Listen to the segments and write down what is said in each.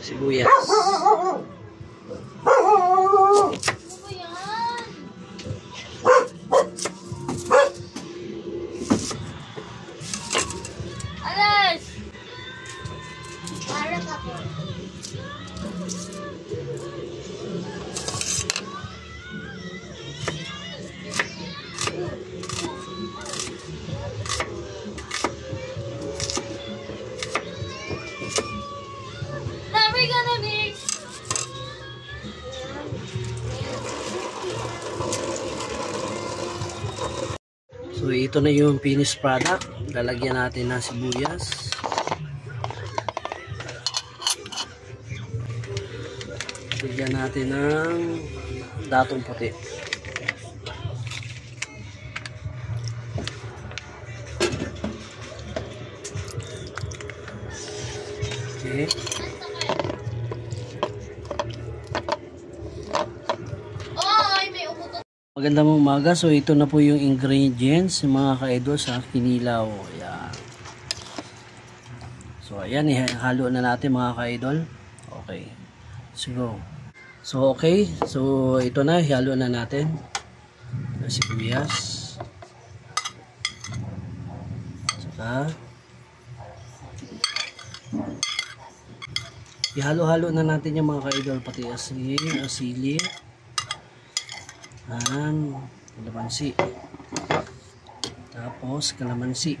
Sibuyas. Alas! Para ka po. Now we're gonna mix. So ito na yung finished product. Lalagyan natin ng sibuyas. Lagyan natin ng datong puti. Okay. Magandang umaga. So ito na po yung ingredients mga ka-idol sa kinilaw. Ayan. So ayan, ihalo na natin mga ka-idol. Okay. So okay. So ito na, ihalo na natin. Sibuyas. Saka ihalo-halo na natin yung mga ka-idol, pati asili. Kalamansi. Tapos kalamansi.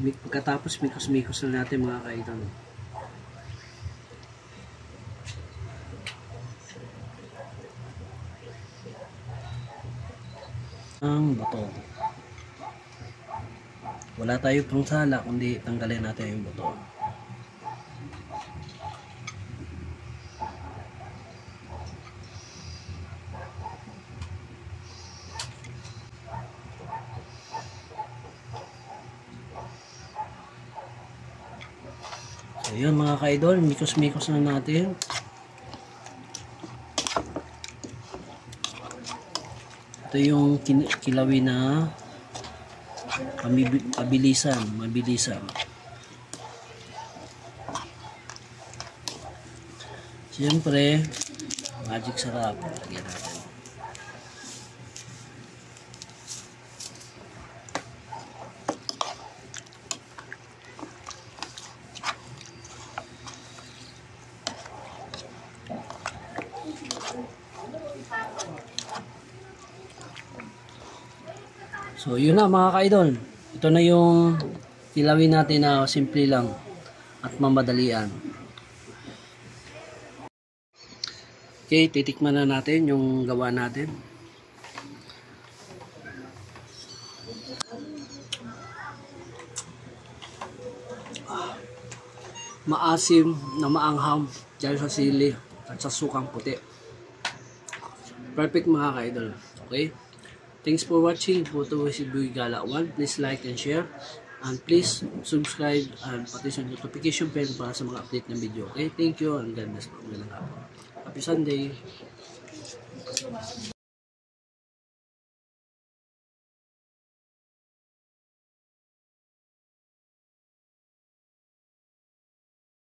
Pagkatapos mikos-mikos na natin mga ka-idol. Ang buto. Wala tayo pang sala kundi tanggalin natin yung buto. So yun mga ka-idol, mikos-mikos na natin. Ito yung kilawin na mabilisan. Siyempre, magic sarap. Lagyan natin. So yun na mga ka-idol. Ito na yung kilawin natin na simple lang at mamadalian. Okay, titikman na natin yung gawa natin. Maasim na maanghang dahil sa sili at sa sukang puti. Perfect mga ka-idol. Okay? Thanks for watching. Photo with Boy Gala 1. Please like and share. And please subscribe and pati sa notification bell para sa mga update ng video. Okay? Thank you. And God bless po. Happy Sunday.